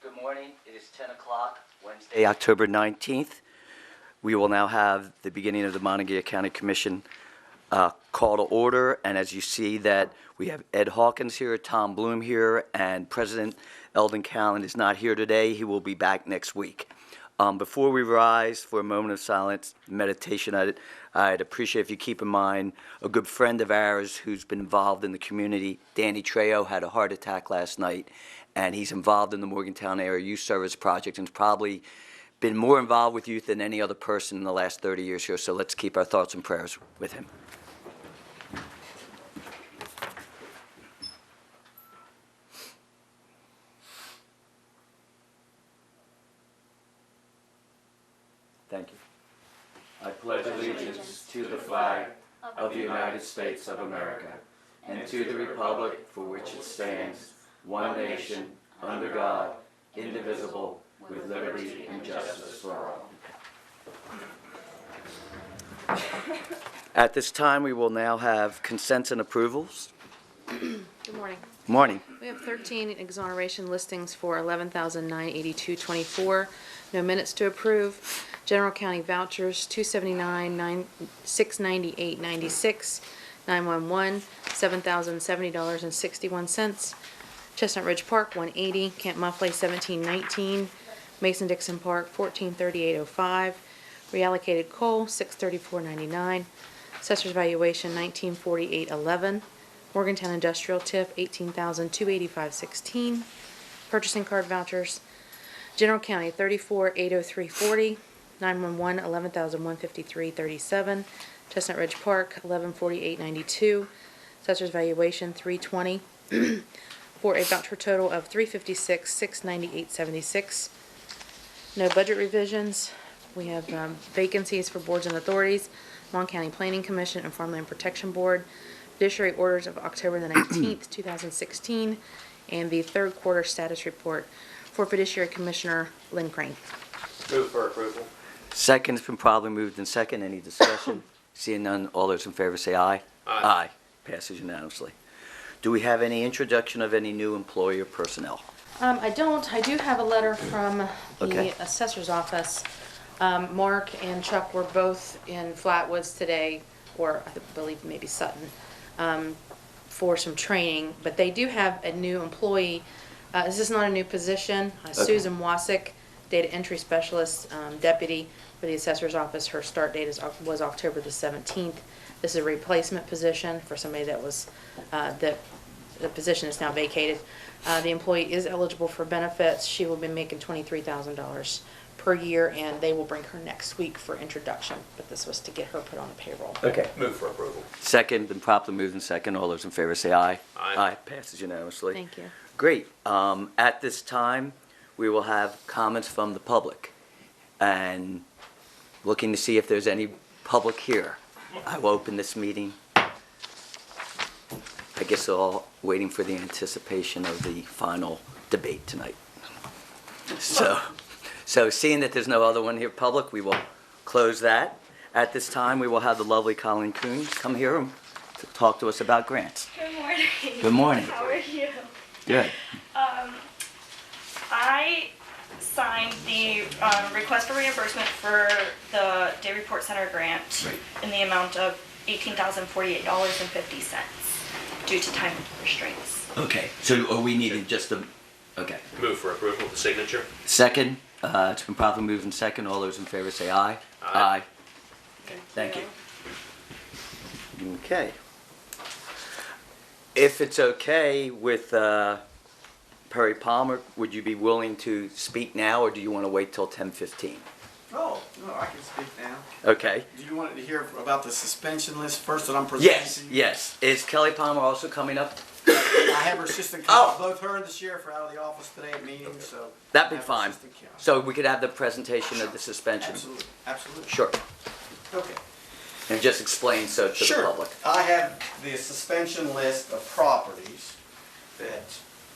Good morning. It is 10 o'clock, Wednesday, October 19th. We will now have the beginning of the Monongalia County Commission call to order. And as you see that we have Ed Hawkins here, Tom Bloom here, and President Eldon Callan is not here today. He will be back next week. Before we rise for a moment of silence, meditation, I'd appreciate if you keep in mind a good friend of ours who's been involved in the community, Danny Trejo, had a heart attack last night, and he's involved in the Morgantown Area Youth Service Project and has probably been more involved with youth than any other person in the last 30 years here, so let's keep our thoughts and prayers with him. Thank you. I pledge allegiance to the flag of the United States of America and to the republic for which it stands, one nation, under God, indivisible, with liberty and justice for all. At this time, we will now have consents and approvals. Good morning. Morning. We have 13 exoneration listings for $11,982.24. No minutes to approve. General County vouchers, $279, $698.96, 911, $7,070.61. Chestnut Ridge Park, $180, Camp Muffley, $17.19, Mason-Dixon Park, $1438.05, reallocated coal, $634.99, assessor's valuation, $1948.11, Morgantown Industrial TIF, $18,285.16, purchasing card vouchers, General County, $34,803.40, 911, $11,153.37, Chestnut Ridge Park, $1148.92, assessor's valuation, $320, for a voucher total of $356,698.76. No budget revisions. We have vacancies for boards and authorities, Mon County Planning Commission and Farmland Protection Board, fiduciary orders of October the 19th, 2016, and the third quarter status report for Fiduciary Commissioner Lynn Crane. Move for approval. Second has been probably moved in second. Any discussion? Seeing none, all those in favor say aye. Aye. Aye. Passes unanimously. Do we have any introduction of any new employee or personnel? I don't. I do have a letter from the Okay. assessor's office. Mark and Chuck were both in Flatwoods today, or I believe maybe Sutton, for some training. But they do have a new employee. This is not a new position. Susan Wasick, data entry specialist, deputy for the assessor's office. Her start date was October the 17th. This is a replacement position for somebody that was, the position is now vacated. The employee is eligible for benefits. She will be making $23,000 per year, and they will bring her next week for introduction. But this was to get her put on the payroll. Okay. Move for approval. Second, been properly moved in second. All those in favor say aye. Aye. Aye. Passes unanimously. Thank you. Great. At this time, we will have comments from the public. And looking to see if there's any public here. I will open this meeting. I guess all waiting for the anticipation of the final debate tonight. So seeing that there's no other one here public, we will close that. At this time, we will have the lovely Colleen Coon come here to talk to us about grants. Good morning. Good morning. How are you? Good. I signed the request for reimbursement for the Day Report Center grant in the amount of $18,048.50 due to time restraints. Okay, so are we needing just a, okay. Move for approval of the signature. Second, it's been properly moved in second. All those in favor say aye. Aye. Okay, thank you. Okay. If it's okay with Perry Palmer, would you be willing to speak now, or do you want to wait till 10:15? Oh, no, I can speak now. Okay. Do you want to hear about the suspension list first that I'm presenting? Yes, yes. Is Kelly Palmer also coming up? I have her assistant counsel. Both her and the sheriff are out of the office today at meetings, so. That'd I be have her fine. assistant counsel. So we could have the presentation of the suspension. Absolutely, absolutely. Sure. Okay. And just explain so to the public. I have the suspension list of properties that,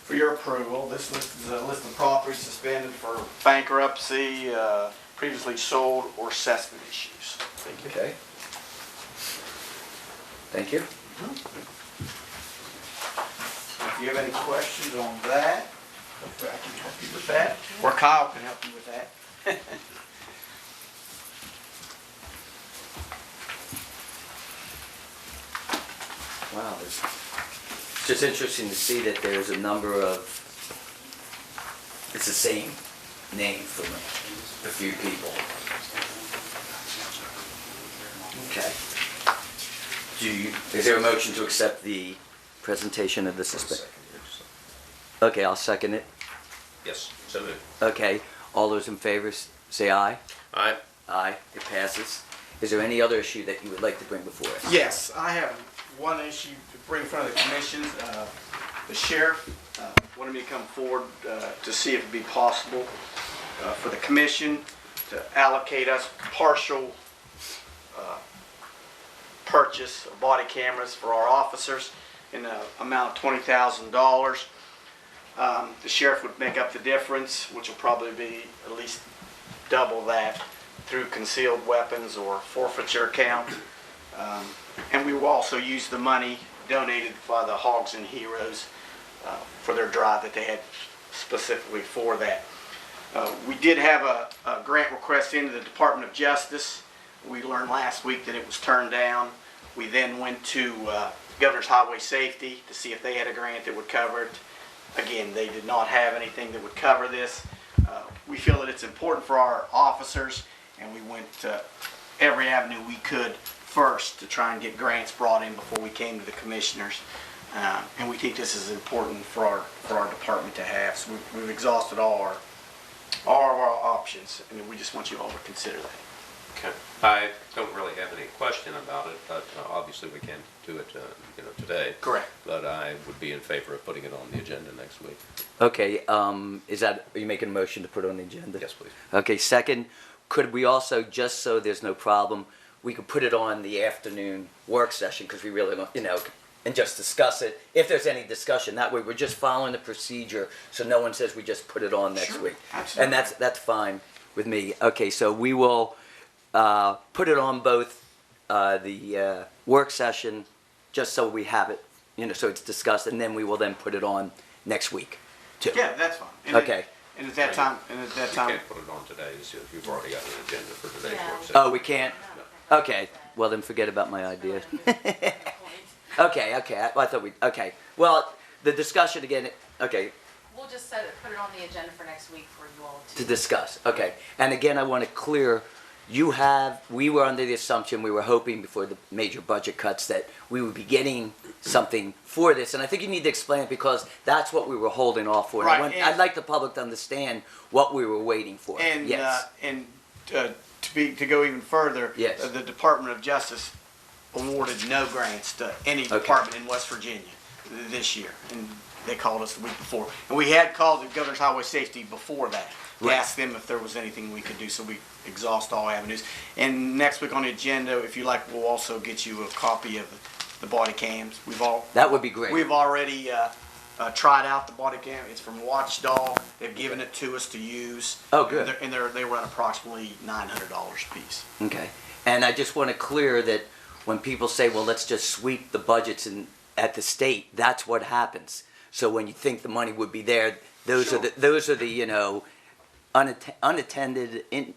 for your approval, this list is a list of properties suspended for bankruptcy, previously sold, or assessment issues. Thank you. Okay. Thank you. If you have any questions on that, Hopefully I can help you with that, or Kyle can help you with that. Wow, it's just interesting to see that there's a number of, it's the same name for a few people. Okay. Is there a motion to accept the presentation of the suspension? Okay, I'll second it. Yes, so moved. Okay, all those in favor say aye. Aye. Aye, it passes. Is there any other issue that you would like to bring before us? Yes, I have one issue to bring in front of the commission. The sheriff wanted me to come forward to see if it'd be possible for the commission to allocate us partial purchase of body cameras for our officers in the amount of $20,000. The sheriff would make up the difference, which will probably be at least double that through concealed weapons or forfeiture account. And we will also use the money donated by the Hogs and Heroes for their drive that they had specifically for that. We did have a grant request into the Department of Justice. We learned last week that it was turned down. We then went to Governor's Highway Safety to see if they had a grant that would cover it. Again, they did not have anything that would cover this. We feel that it's important for our officers, and we went to every avenue we could first to try and get grants brought in before we came to the commissioners. And we think this is important for our department to have. So we've exhausted all of our options, and we just want you all to consider that. Okay. I don't really have any question about it, but obviously we can't do it, today. Correct. But I would be in favor of putting it on the agenda next week. Okay, are you making a motion to put it on the agenda? Yes, please. Okay, second, could we also, just so there's no problem, we could put it on the afternoon work session, because we really don't, and just discuss it, if there's any discussion. That way, we're just following the procedure, so no one says we just put it on next Sure, week. absolutely. And that's fine with me. Okay, so we will put it on both the work session, just so we have it, so it's discussed, and then we will then put it on next week, too. Yeah, that's fine. And Okay. And at that time, You can't put it on today, so you've already got an agenda for today's Yeah. work session. Oh, we can't? Okay, well then forget about my idea. Okay, I thought okay. Well, the discussion again, okay, We'll just put it on the agenda for next week for you all to discuss, okay. And again, I want to clear, we were under the assumption, we were hoping before the major budget cuts that we would be getting something for this. And I think you need to explain it, because that's what we were holding off for. And Right, and- I'd like the public to understand what we were waiting for. And Yes. to go even further, Yes. The Department of Justice awarded no grants to any Okay. department in West Virginia this year, and they called us the week before. And we had called the Governor's Highway Safety before that to Right. ask them if there was anything we could do, so we exhaust all avenues. And next week on the agenda, if you like, we'll also get you a copy of the body cams. That would be great. We've already tried out the body cam. It's from Watchdog. They've given it to us to use. Oh, good. And they run approximately $900 a piece. Okay, and I just want to clear that when people say, well, let's just sweep the budgets at the state, that's what happens. So when you think the money would be there, those Sure. are the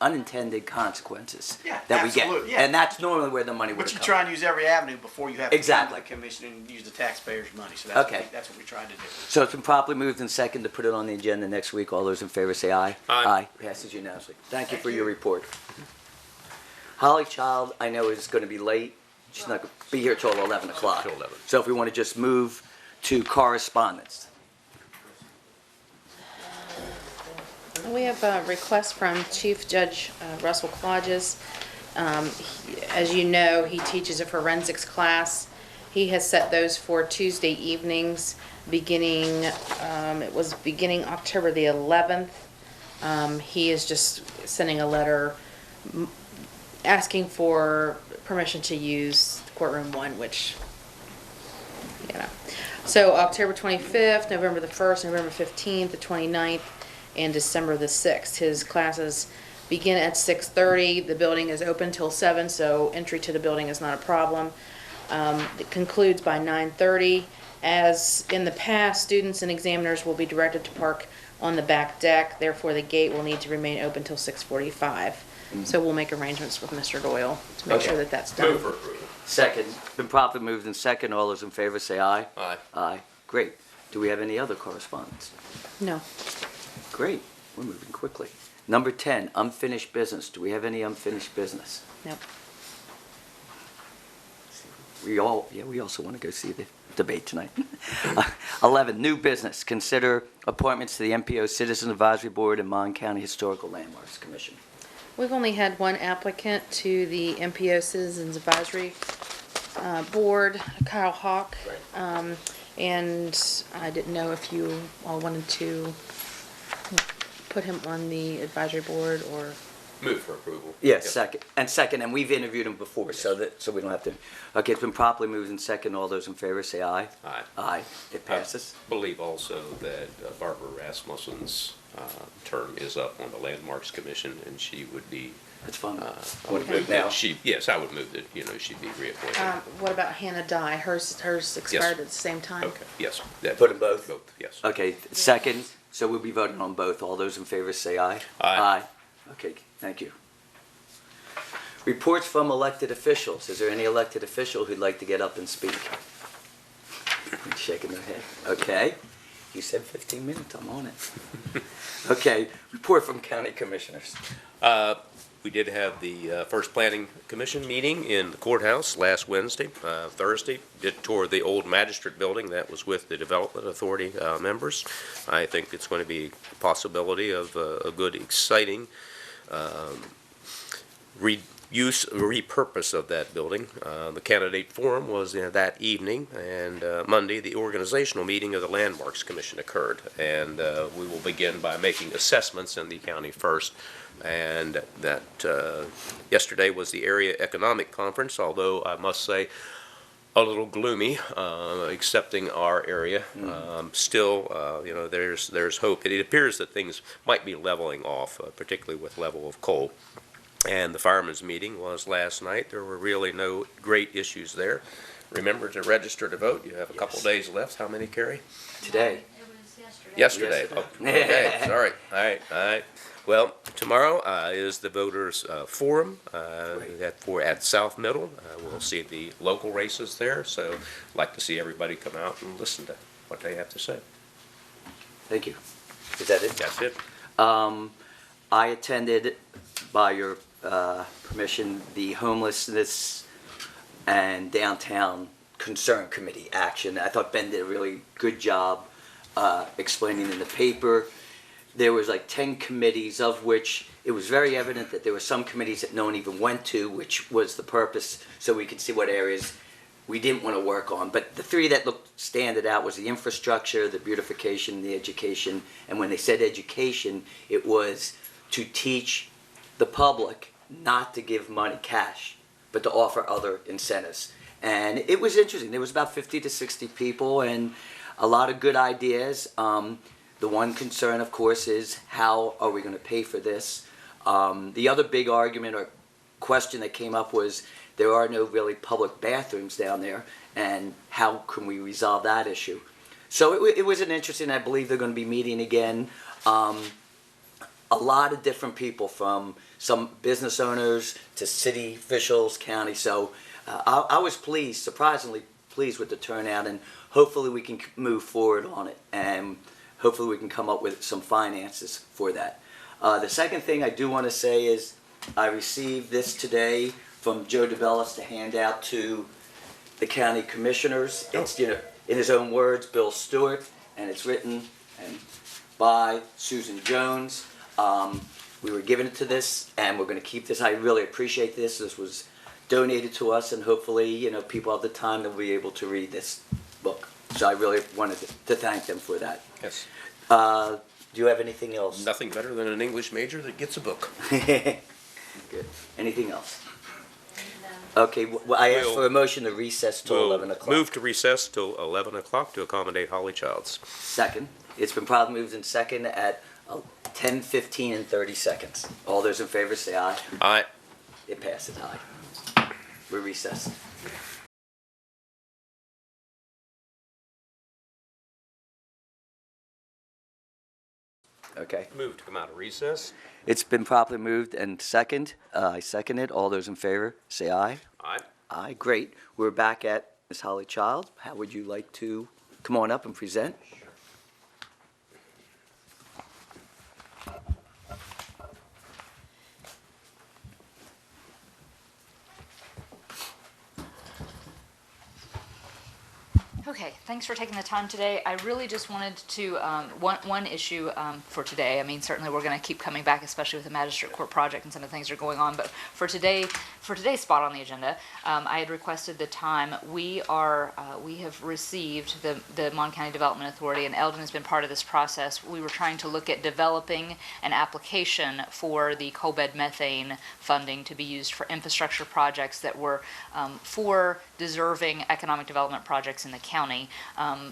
unintended consequences Yeah, that we get. absolutely, yeah. And that's normally where the money would But you come. try and use every avenue before you have to Exactly. come to the commission and use the taxpayers' money. So that's, Okay. that's what we tried to do. So it's been properly moved and second to put it on the agenda next week. All those in favor say aye. Aye. Passes unanimously. Thank you Thank for you. your report. Holly Child, I know is going to be late. She's not going to be here till 11 o'clock. Till 11. So if we want to just move to correspondence. We have a request from Chief Judge Russell Clauges. As you know, he teaches a forensics class. He has set those for Tuesday evenings, beginning October the 11th. He is just sending a letter asking for permission to use courtroom 1, which, So October 25th, November the 1st, November 15th, the 29th, and December the 6th. His classes begin at 6:30. The building is open till 7, so entry to the building is not a problem. It concludes by 9:30, As in the past, students and examiners will be directed to park on the back deck, therefore the gate will need to remain open till 6:45. So we'll make arrangements with Mr. Doyle to make sure Okay. that that's done. Move for approval. Second, been properly moved in second. All those in favor say aye. Aye. Aye. Great. Do we have any other correspondence? No. Great. We're moving quickly. Number 10, unfinished business. Do we have any unfinished business? Nope. We also want to go see the debate tonight. 11, new business. Consider appointments to the MPO Citizen Advisory Board and Mon County Historical Landmarks Commission. We've only had one applicant to the MPO Citizens Advisory Board, Kyle Hawk. Right. And I didn't know if you all wanted to put him on the advisory board or, Move for approval. Yes, Yep. second, and we've interviewed him before, so we don't have to. Okay, it's been properly moved in second. All those in favor say aye. Aye. Aye. It passes. I believe also that Barbara Rasmussen's term is up on the Landmarks Commission, and she would be, That's fun. I Want would to move move now? that she, yes, I would move that, she'd be reappointed. what about Hannah Dye? Hers expired at the same time. Okay, yes. that- Put 'em both? Both, yes. Okay, second, so we'll be voting on both. All those in favor say aye. Aye. Okay, thank you. Reports from elected officials. Is there any elected official who'd like to get up and speak? Shaking their head. Okay, you said 15 minutes, I'm on it. Okay, report from county commissioners. We did have the first planning commission meeting in the courthouse last Wednesday. Thursday, did tour the old magistrate building. That was with the development authority members. I think it's going to be a possibility of a good, exciting repurpose of that building. The candidate forum was that evening, and Monday, the organizational meeting of the Landmarks Commission occurred. And we will begin by making assessments in the county first. And that yesterday was the area economic conference, although I must say a little gloomy, accepting our area. Still, there's hope. It appears that things might be leveling off, particularly with level of coal. And the firemen's meeting was last night. There were really no great issues there. Remember to register to vote. You have a couple Yes. days left. How many, Carrie? Today. It was yesterday. Yesterday. Yesterday. Oh, okay, sorry. All right. Well, tomorrow is the voters' forum at South Middle. We'll see the local races there, so I'd like to see everybody come out and listen to what they have to say. Thank you. Is that it? That's it. I attended, by your permission, the homelessness and downtown concern committee action. I thought Ben did a really good job explaining in the paper. There was like 10 committees, of which it was very evident that there were some committees that no one even went to, which was the purpose, so we could see what areas we didn't want to work on. But the three that standed out was the infrastructure, the beautification, the education. And when they said education, it was to teach the public not to give money cash, but to offer other incentives. And it was interesting. There was about 50 to 60 people and a lot of good ideas. The one concern, of course, is how are we going to pay for this? The other big argument or question that came up was there are no really public bathrooms down there, and how can we resolve that issue? So it was an interesting, I believe they're going to be meeting again. A lot of different people, from some business owners to city officials, county. So I was pleased, surprisingly pleased with the turnout, and hopefully we can move forward on it, and hopefully we can come up with some finances for that. The second thing I do want to say is I received this today from Joe DeBellis to hand out to the county commissioners. It's, in his own words, Bill Stewart, and it's written by Susan Jones. We were given it to this, and we're going to keep this. I really appreciate this. This was donated to us, and hopefully, people have the time that will be able to read this book. So I really wanted to thank them for that. Yes. Do you have anything else? Nothing better than an English major that gets a book. Good. Anything else? Okay, I asked for a motion to recess till 11 o'clock. Move to recess till 11 o'clock to accommodate Holly Childs. Second. It's been properly moved in second at 10, 15, and 30 seconds. All those in favor say aye. Aye. It passes aye. We're recessed. Okay. Move to come out of recess. It's been properly moved and second. I second it. All those in favor, say aye. Aye. Aye, great. We're back at Ms. Holly Child. How would you like to come on up and present? Okay, thanks for taking the time today. I really just wanted to, one issue for today, I mean, certainly we're going to keep coming back, especially with the magistrate court project and some of the things that are going on, but for today's spot on the agenda, I had requested the time. We have received the Mon County Development Authority, and Eldon has been part of this process. We were trying to look at developing an application for the coal bed methane funding to be used for infrastructure projects that were for deserving economic development projects in the county.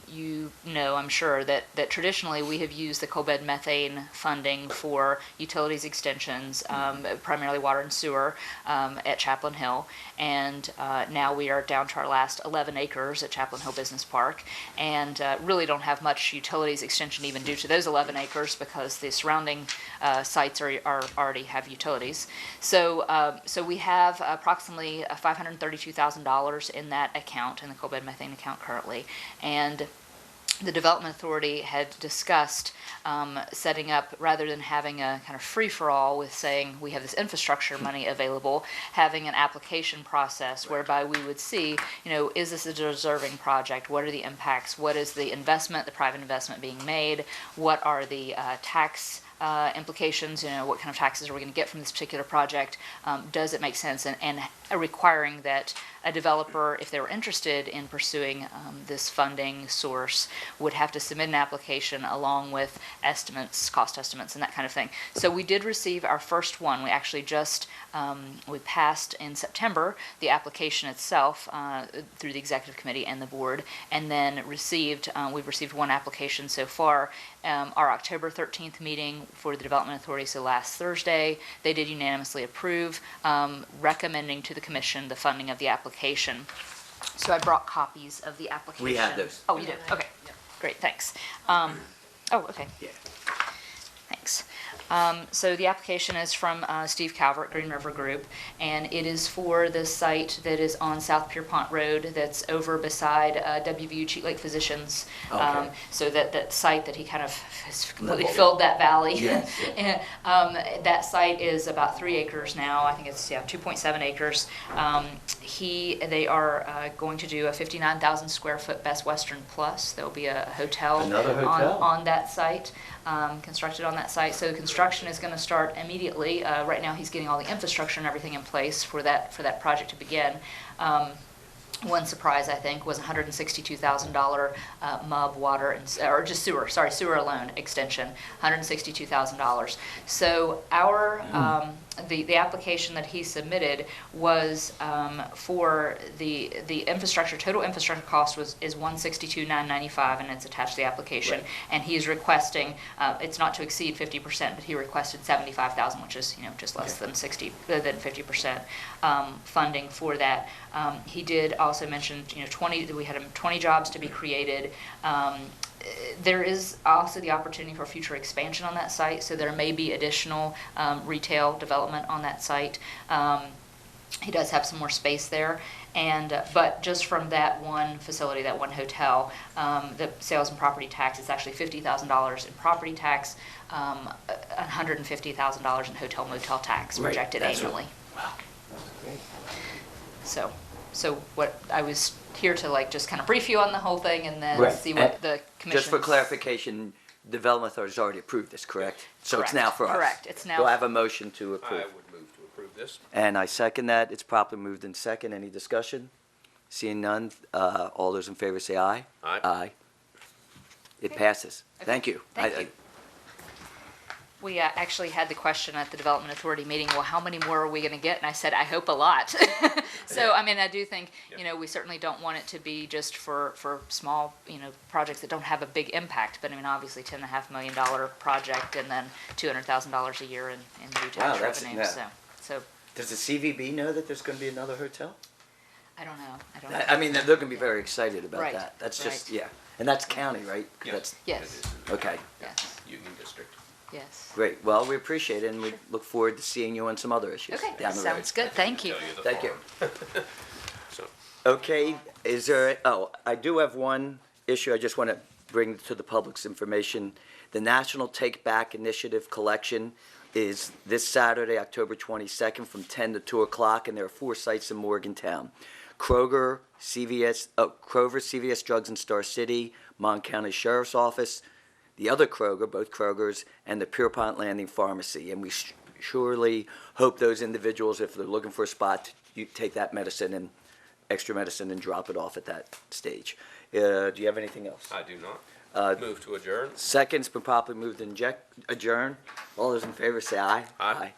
You know, I'm sure, that traditionally we have used the coal bed methane funding for utilities extensions, primarily water and sewer, at Chaplain Hill. And now we are down to our last 11 acres at Chaplain Hill Business Park, and really don't have much utilities extension even due to those 11 acres because the surrounding sites are already have utilities. So we have approximately $532,000 in that account, in the coal bed methane account currently, and the Development Authority had discussed setting up, rather than having a kind of free-for-all with saying we have this infrastructure money available, having an application process whereby we would see, you know, is this a deserving project? What are the impacts? What is the investment, the private investment being made? What are the tax implications? You know, what kind of taxes are we going to get from this particular project? Does it make sense? And requiring that a developer, if they were interested in pursuing this funding source, would have to submit an application along with estimates, cost estimates, and that kind of thing. So we did receive our first one. We actually just, we passed in September the application itself through the executive committee and the board, and then we've received one application so far. Our October 13th meeting for the Development Authority, so last Thursday, they did unanimously approve, recommending to the commission the funding of the application. So I brought copies of the application. We have those. Oh, you did? Okay, great, thanks. Okay. Yeah. Thanks. So the application is from Steve Calvert, Green River Group, and it is for the site that is on South Pierpont Road that's over beside WVU Cheat Lake Physicians. Okay. So that site that he kind of has completely filled that valley. Yes. And, that site is about 3 acres now. I think it's 2.7 acres. They are going to do a 59,000 square foot Best Western Plus. There'll be a hotel, Another hotel? on that site. Constructed on that site. So the construction is going to start immediately. Right now he's getting all the infrastructure and everything in place for that project to begin. One surprise, I think, was $162,000 MUB water, or just sewer alone extension, $162,000. So our, the application that he submitted was for the infrastructure, total infrastructure cost is $162,995, and it's attached to the application. Right. And he is requesting, it's not to exceed 50%, but he requested $75,000, which is, just less than 50% funding for that. He did also mention, we had 20 jobs to be created. There is also the opportunity for future expansion on that site, so there may be additional retail development on that site. He does have some more space there, but just from that one facility, that one hotel, the sales and property tax is actually $50,000 in property tax, $150,000 in hotel motel tax projected annually. Wow. So what I was here to just kind of brief you on the whole thing and then Right. see what the commission. Just for clarification, Development Authority's already approved this, correct? So it's now for us. Correct. It's now. Do I have a motion to I approve? would move to approve this. And I second that. It's properly moved in second. Any discussion? Seeing none, all those in favor say aye. Aye. Aye. It passes. Thank you. Thank you. We actually had the question at the Development Authority meeting, well, how many more are we going to get? And I said, I hope a lot. So, I do think, we certainly don't want it to be just for small, projects that don't have a big impact. But, obviously, $10.5 million project and then $200,000 a year in new tax revenue. yeah. So Does the CVB know that there's going to be another hotel? I don't know. They're going to be very excited about Right, that. That's just, right. yeah. And that's county, right? Yes. That's, Yes. okay. Yes. Union District. Yes. Great. Well, we appreciate it, and we look forward to seeing you on some other issues Okay, down the road. sounds good. Thank you. Tell you the Thank you. farm. So, Okay, is there, oh, I do have one issue I just want to bring to the public's information. The National Take Back Initiative collection is this Saturday, October 22nd, from 10 to 2 o'clock, and there are 4 sites in Morgantown. Kroger, CVS Drugs in Star City, Mon County Sheriff's Office, the other Kroger, both Krogers, and the Pierpont Landing Pharmacy. And we surely hope those individuals, if they're looking for a spot, you take that medicine and extra medicine and drop it off at that stage. Do you have anything else? I do not. Move to adjourn. Second's been properly moved and adjourn. All those in favor say aye. Aye.